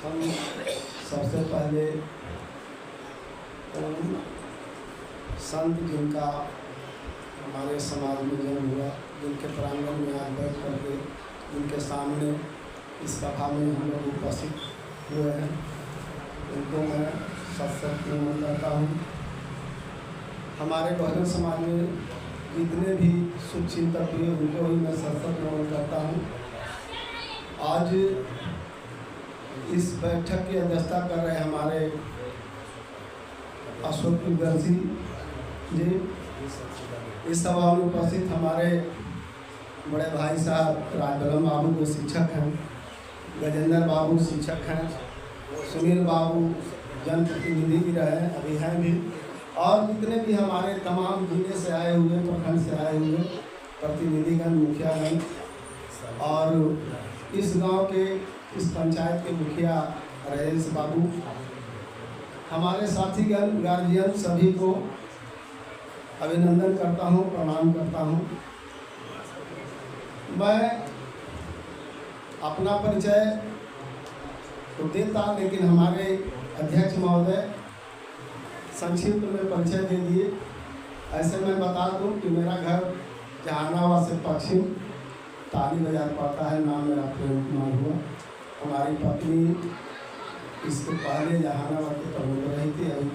हम सबसे पहले उन संत जिनका हमारे समाज में जन्म हुआ, जिनके प्रांगण में आज बैठ करके उनके सामने इस सभा में हम लोग उपस्थित हुए हैं, उनको मैं सत नमन करता हूँ। हमारे बहुजन समाज में जितने भी शुभचिंतक हुए उनको ही मैं सत नमन करता हूँ। आज इस बैठक की अध्यक्षता कर रहे हमारे अशोक कुलदर्शी जी, इस सभा में उपस्थित हमारे बड़े भाई साहब राजबलम बाबू जो शिक्षक हैं, गजेंद्र बाबू शिक्षक हैं, सुनील बाबू जनप्रतिनिधि भी रहे अभी हैं भी, और जितने भी हमारे तमाम जिले से आए हुए, प्रखंड से आए हुए प्रतिनिधिगण, मुखियागण और इस गांव के इस पंचायत के मुखिया रईस बाबू, हमारे साथीगण, गार्जियन, सभी को अभिनंदन करता हूं, प्रणाम करता हूं। मैं अपना परिचय तो देता, लेकिन हमारे अध्यक्ष महोदय संक्षिप्त में परिचय दे दिए। ऐसे मैं बता दूं कि मेरा घर जहानाबाद से पश्चिम ताली बाजार पड़ता है। नाम मेरा प्रेम कुमार हुआ। हमारी पत्नी इसके पहले जहानाबाद के प्रमुख रही थी, अभी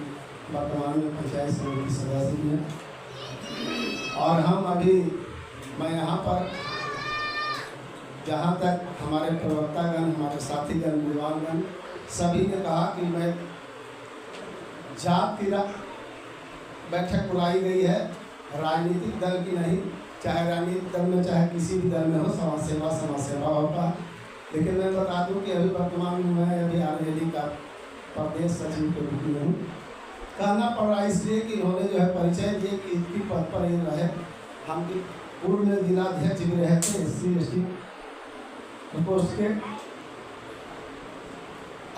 वर्तमान में पंचायत समिति सदस्य हैं। और हम अभी मैं यहाँ पर जहाँ तक हमारे प्रवक्तागण, हमारे साथीगण, विद्वानगण सभी ने कहा कि मैं जात की बैठक बुलाई गई है, राजनीतिक दल की नहीं। चाहे राजनीतिक दल में, चाहे किसी भी दल में हो, समाज सेवा होता है। लेकिन मैं बता दूं कि अभी वर्तमान में मैं अभी आरजेडी का प्रदेश सचिव के रूप में हूँ। कहना पड़ रहा है इसलिए कि इन्होंने जो है परिचय दिए कि इतनी पद पर ही रहे। हम पूर्व में जिलाध्यक्ष भी रहे थे SC/ST पोस्ट के।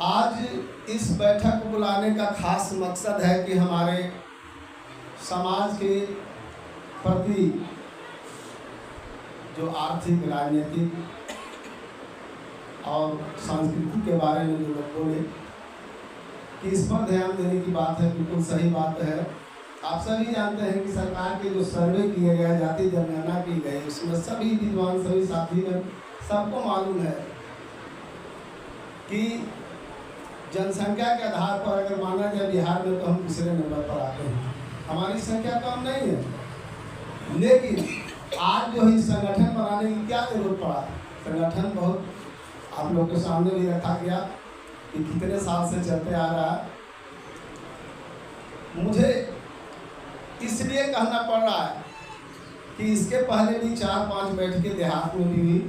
आज इस बैठक को बुलाने का खास मकसद है कि हमारे समाज के प्रति जो आर्थिक, राजनीतिक और संस्कृति के बारे में जो लोग बोले कि इस पर ध्यान देने की बात है। बिल्कुल सही बात है। आप सभी जानते हैं कि सरकार के जो सर्वे किए गए, जाति जनगणना की गई, उसमें सभी विद्वान, सभी साथीगण, सबको मालूम है कि जनसंख्या के आधार पर अगर माना जाए बिहार में तो हम दूसरे नंबर पर आते हैं। हमारी संख्या कम नहीं है, लेकिन आज जो है संगठन बनाने की क्या जरूरत पड़ा। संगठन बहुत आप लोग के सामने भी रखा गया कि कितने साल से चलते आ रहा है। मुझे इसलिए कहना पड़ रहा है कि इसके पहले भी 4-5 बैठकें देहात में भी हुई,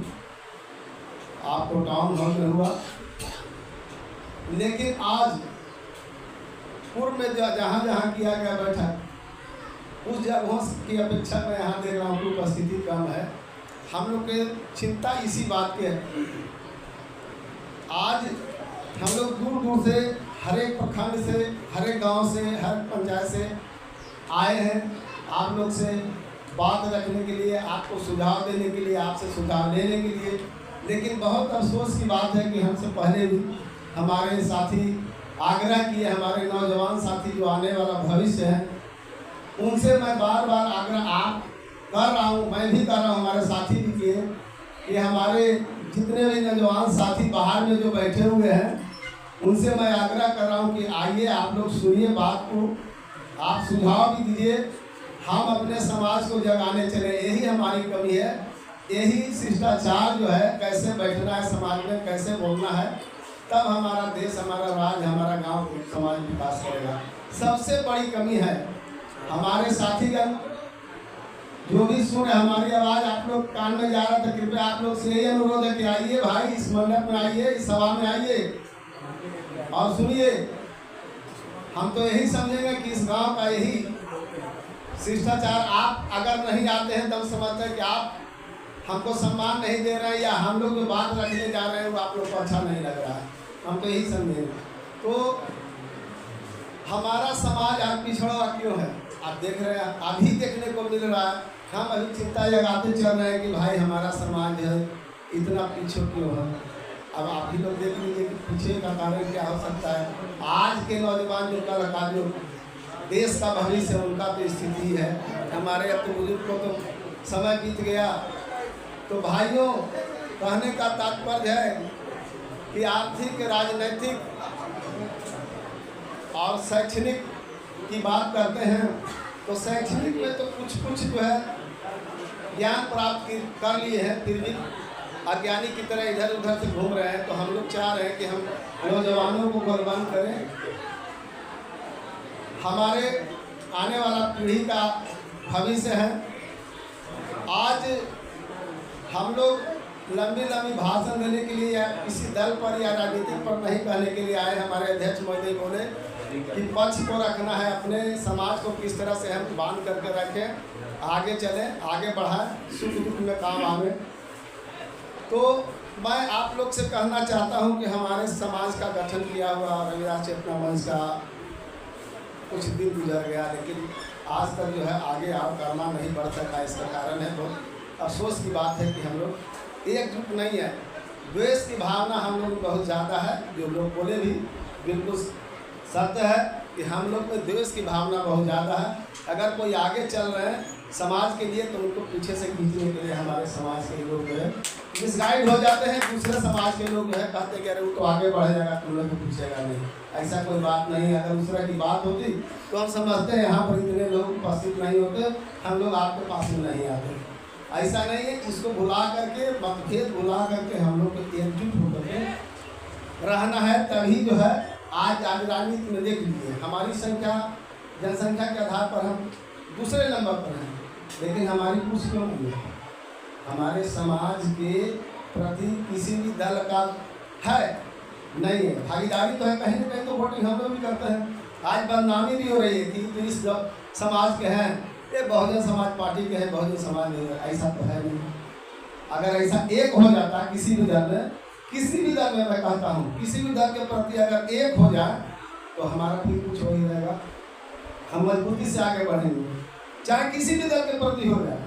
आपको टाउन हॉल में हुआ। लेकिन आज पूर्व में जहाँ जहाँ किया गया बैठक, उस जगहों की अपेक्षा में यहाँ देख रहा हूँ कि उपस्थिति कम है। हम लोग के चिंता इसी बात की है। आज हम लोग दूर दूर से, हर एक प्रखंड से, हर एक गांव से, हर पंचायत से आए हैं आप लोग से बात रखने के लिए, आपको सुझाव देने के लिए, आपसे सुझाव लेने के लिए। लेकिन बहुत अफसोस की बात है कि हमसे पहले भी हमारे साथी आग्रह किए, हमारे नौजवान साथी जो आने वाला भविष्य है, उनसे मैं बार बार आग्रह आप कर रहा हूँ, मैं भी कर रहा हूँ, हमारे साथी भी किए कि हमारे जितने भी नौजवान साथी बाहर में जो बैठे हुए हैं, उनसे मैं आग्रह कर रहा हूँ कि आइए, आप लोग सुनिए बात को, आप सुझाव भी दीजिए, हम अपने समाज को जगाने चले। यही हमारी कमी है, यही शिष्टाचार जो है, कैसे बैठना है समाज में, कैसे बोलना है, तब हमारा देश, हमारा राज्य, हमारा गांव, समाज विकास करेगा। सबसे बड़ी कमी है हमारे साथीगण जो भी सुन रहे, हमारी आवाज़ आप लोग कान में जा रहा था, कृपया आप लोग से यही अनुरोध है कि आइए भाई, इस मंडप में आइए, इस सभा में आइए और सुनिए। हम तो यही समझेंगे कि इस गांव का यही शिष्टाचार, आप अगर नहीं आते हैं तब समझते हैं कि आप हमको सम्मान नहीं दे रहे हैं, या हम लोग जो बात रखने जा रहे हैं वो आप लोग को अच्छा नहीं लग रहा है। हम तो यही समझेंगे। तो हमारा समाज आज पिछड़ा हुआ क्यों है, आप देख रहे हैं, अभी देखने को मिल रहा है। हम अभी चिंता जगाते चल रहे हैं कि भाई हमारा समाज है इतना पीछे क्यों है। अब आप ही लोग देख लीजिए कि पीछे का कारण क्या हो सकता है। आज के नौजवान जो कल का जो देश का भविष्य उनका तो स्थिति है। हमारे अब तो बुजुर्ग को तो समय बीत गया। तो भाइयों, कहने का तात्पर्य है कि आर्थिक, राजनीतिक और शैक्षणिक की बात करते हैं तो शैक्षणिक में तो कुछ जो है ज्ञान प्राप्त कर लिए हैं, फिर भी अज्ञानी की तरह इधर उधर से घूम रहे हैं। तो हम लोग चाह रहे हैं कि हम नौजवानों को बलवान करें, हमारे आने वाला पीढ़ी का भविष्य है। आज हम लोग लंबी लंबी भाषण देने के लिए या किसी दल पर या राजनीतिक पर नहीं कहने के लिए आए। हमारे अध्यक्ष महोदय बोले कि पक्ष को रखना है, अपने समाज को किस तरह से हम बांध करके रखें, आगे चलें, आगे बढ़ाएं, सुख दुख में काम आवे। तो मैं आप लोग से कहना चाहता हूं कि हमारे समाज का गठन किया हुआ रविदास चेतना मंच का कुछ दिन गुजर गया, लेकिन आज तक जो है आगे और करना नहीं बढ़ सका। इसका कारण है, बहुत अफसोस की बात है कि हम लोग एकजुट नहीं है। द्वेष की भावना हम लोग बहुत ज़्यादा है। जो लोग बोले भी बिल्कुल सत्य है कि हम लोग में द्वेष की भावना बहुत ज़्यादा है। अगर कोई आगे चल रहे हैं समाज के लिए तो उनको पीछे से खींचने के लिए हमारे समाज के लोग जो है मिसगाइड हो जाते हैं। दूसरे समाज के लोग जो है कहते कि अरे वो तो आगे बढ़ जाएगा, तुम लोग तो पूछेगा नहीं। ऐसा कोई बात नहीं है। अगर दूसरे की बात होती तो हम समझते हैं यहाँ पर इतने लोग उपस्थित नहीं होते, हम लोग आपके पास में नहीं आते। ऐसा नहीं है। इसको भुला करके, मतभेद भुला करके हम लोग को एकजुट होकर के रहना है। तभी जो है आज राजनीति में देख लीजिए हमारी संख्या, जनसंख्या के आधार पर हम दूसरे नंबर पर हैं, लेकिन हमारी पूछ क्यों नहीं है। हमारे समाज के प्रति किसी भी दल का है नहीं है, भागीदारी तो है। कहीं ना कहीं तो वोटिंग हम लोग भी करते हैं। आज बदनामी भी हो रही है कि तो इस समाज के हैं, ये बहुजन समाज पार्टी के हैं, बहुजन समाज नहीं है। ऐसा तो है नहीं। अगर ऐसा एक हो जाता किसी भी दल में, किसी भी दल में, मैं कहता हूँ किसी भी दल के प्रति अगर एक हो जाए तो हमारा फिर कुछ हो ही रहेगा। हम मजबूती से आगे बढ़ेंगे, चाहे किसी भी दल के प्रति हो जाए,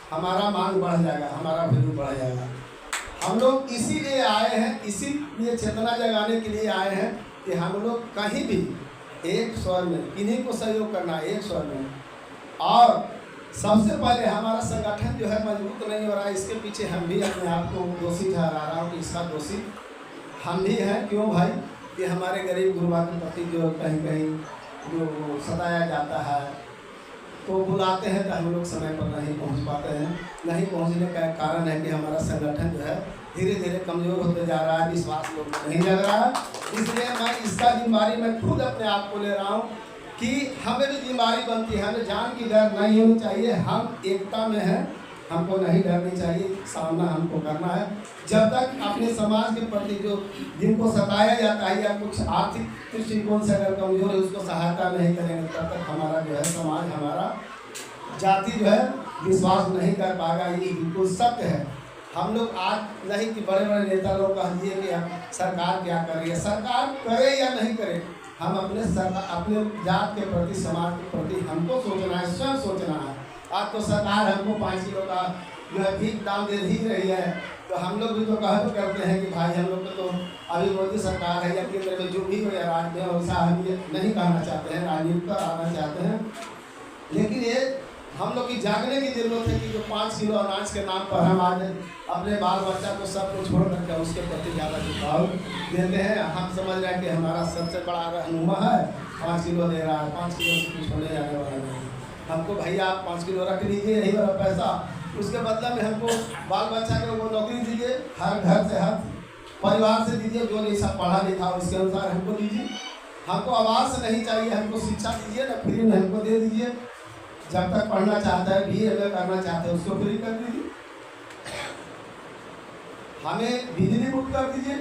हमारा मांग बढ़ जाएगा, हमारा वैल्यू बढ़ जाएगा। हम लोग इसीलिए आए हैं, इसीलिए चेतना जगाने के लिए आए हैं कि हम लोग कहीं भी एक स्वर में, किन्हीं को सहयोग करना है, एक स्वर में। और सबसे पहले हमारा संगठन जो है मजबूत नहीं हो रहा है। इसके पीछे हम भी अपने आप को दोषी ठहरा रहा हूँ कि इसका दोषी हम भी हैं। क्यों भाई? कि हमारे गरीब गुरबा के प्रति जो कहीं कहीं जो सताया जाता है तो बुलाते हैं तो हम लोग समय पर नहीं पहुंच पाते हैं। नहीं पहुंचने का कारण है कि हमारा संगठन जो है धीरे धीरे कमज़ोर होते जा रहा है, विश्वास लोग नहीं लग रहा है। इसलिए मैं इसका जिम्मेदारी मैं खुद अपने आप को ले रहा हूँ कि हमें भी जिम्मेदारी बनती है। हमें जान की डर नहीं होनी चाहिए। हम एकता में हैं, हमको नहीं डरनी चाहिए, सामना हमको करना है। जब तक अपने समाज के प्रति जो जिनको सताया जाता है या कुछ आर्थिक दृष्टिकोण से अगर कमजोर है उसको सहायता नहीं करेंगे तब तक हमारा जो है समाज, हमारा जाति जो है विश्वास नहीं कर पाएगा। ये बिल्कुल सत्य है। हम लोग आज नहीं कि बड़े बड़े नेता लोग कह दिए कि अब सरकार क्या कर रही है। सरकार करे या नहीं करे, हम अपने जात के प्रति, समाज के प्रति हमको सोचना है, स्वयं सोचना है। आज तो सरकार हमको 5 किलो का जो है भीख दाम दे ही रही है, तो हम लोग भी तो कहते करते हैं कि भाई हम लोग तो अभी मोदी सरकार है या केंद्र में जो भी हो या राज्य में, वैसा हम ये नहीं कहना चाहते हैं, राजनीति पर आना चाहते हैं। लेकिन ये हम लोग की जागने की जरूरत है कि जो 5 किलो अनाज के नाम पर हम आज अपने बाल बच्चा को सब कुछ छोड़ करके उसके प्रति ज़्यादा झुकाव देते हैं। हम समझ रहे हैं कि हमारा सबसे बड़ा रहनुमा है, 5 किलो दे रहा है, 5 किलो से कुछ होने जाने वाला नहीं। हमको भैया आप 5 किलो रख लीजिए, यही वाला पैसा, उसके बदले में हमको बाल बच्चा के वो नौकरी दीजिए, हर घर से हर परिवार से दीजिए, जो जैसा पढ़ा लिखा उसके अनुसार हमको दीजिए। हमको आवास नहीं चाहिए, हमको शिक्षा दीजिए ना, फ्री में हमको दे दीजिए। जब तक पढ़ना चाहता है, BA करना चाहते हैं उसको फ्री कर दीजिए। हमें बिजली मुक्त कर दीजिए।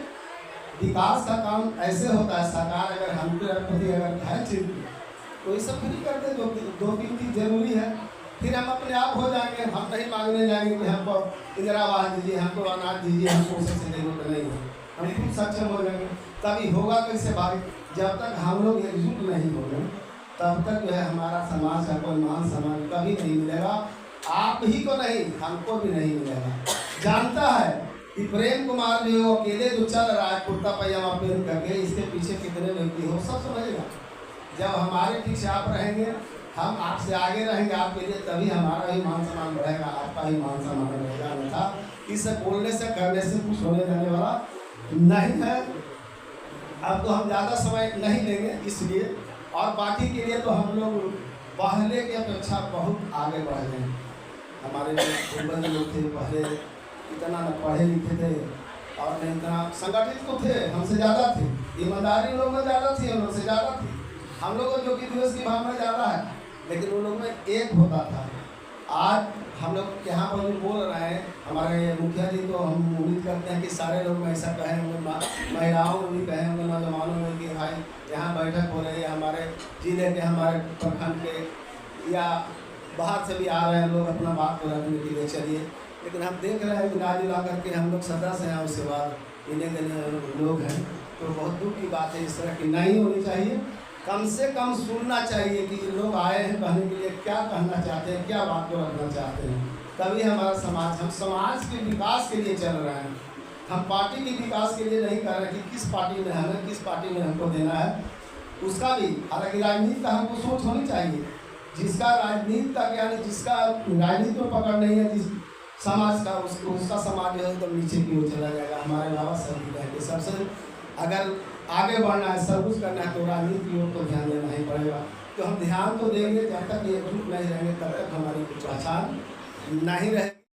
विकास का काम ऐसे होता है, सरकार अगर हमके प्रति अगर है चिंतित तो ये सब फ्री कर दे। 2-3 चीज़ जरूरी है, फिर हम अपने आप हो जाएंगे। हम नहीं मांगने जाएंगे कि हमको इंदिरा आवास दीजिए, हमको अनाज दीजिए, हमको उससे जरूरत नहीं है। हम खुद सक्षम हो जाएंगे। तभी होगा कैसे भाई? जब तक हम लोग एकजुट नहीं होंगे तब तक जो है हमारा समाज का कोई मान सम्मान कभी नहीं मिलेगा। आप ही को नहीं, हमको भी नहीं मिलेगा। जानता है कि प्रेम कुमार जो है वो अकेले जो चल रहा है कुर्ता पैजामा पहन करके, इसके पीछे कितने व्यक्ति हो सब समझेगा। जब हमारे ठीक से आप रहेंगे, हम आपसे आगे रहेंगे आपके लिए, तभी हमारा ही मान सम्मान बढ़ेगा, आपका ही मान सम्मान बढ़ेगा। अन्यथा इस बोलने से करने से कुछ होने जाने वाला नहीं है। अब तो हम ज़्यादा समय नहीं लेंगे इसलिए, और बाकी के लिए तो हम लोग पहले की अपेक्षा बहुत आगे बढ़ गए हैं। हमारे जो पूर्वज लोग थे पहले इतना न पढ़े लिखे थे और न इतना संगठित तो थे, हमसे ज़्यादा थे, ईमानदारी लोग में ज़्यादा थी, हम लोग से ज़्यादा थी। हम लोगों को जो कि दिवस की भावना ज़्यादा है, लेकिन उन लोग में एक होता था। आज हम लोग यहाँ पर जो बोल रहे हैं, हमारे मुखिया जी को हम उम्मीद करते हैं कि सारे लोग में ऐसा कहे होंगे, महिलाओं में भी कहे होंगे, नौजवानों में कि भाई यहाँ बैठक हो रही है, हमारे जिले के, हमारे प्रखंड के या बाहर से भी आ रहे हैं लोग अपना बात को रखने के लिए, चलिए। लेकिन हम देख रहे हैं मिला जुला करके हम लोग सदस्य हैं, उसके बाद इन्हें गिने लोग हैं, तो बहुत दुख की बात है। इस तरह की नहीं होनी चाहिए। कम से कम सुनना चाहिए कि लोग आए हैं कहने के लिए क्या कहना चाहते हैं, क्या बात को रखना चाहते हैं। तभी हमारा समाज, हम समाज के विकास के लिए चल रहे हैं, हम पार्टी के विकास के लिए नहीं कर रहे कि किस पार्टी में हमें, किस पार्टी में हमको देना है। उसका भी हालांकि राजनीति का हमको सोच होनी चाहिए। जिसका राजनीति का ज्ञान है, जिसका राजनीति में पकड़ नहीं है, जिस समाज का, उसका समाज जो है तो नीचे की ओर चला जाएगा। हमारे अलावा सभी रहेंगे। सबसे अगर आगे बढ़ना है, सब कुछ करना है, तो राजनीति की ओर तो ध्यान देना ही पड़ेगा। तो हम ध्यान तो देंगे, जब तक ये एकजुट नहीं रहेंगे तब तक हमारी कुछ पहचान नहीं रहे।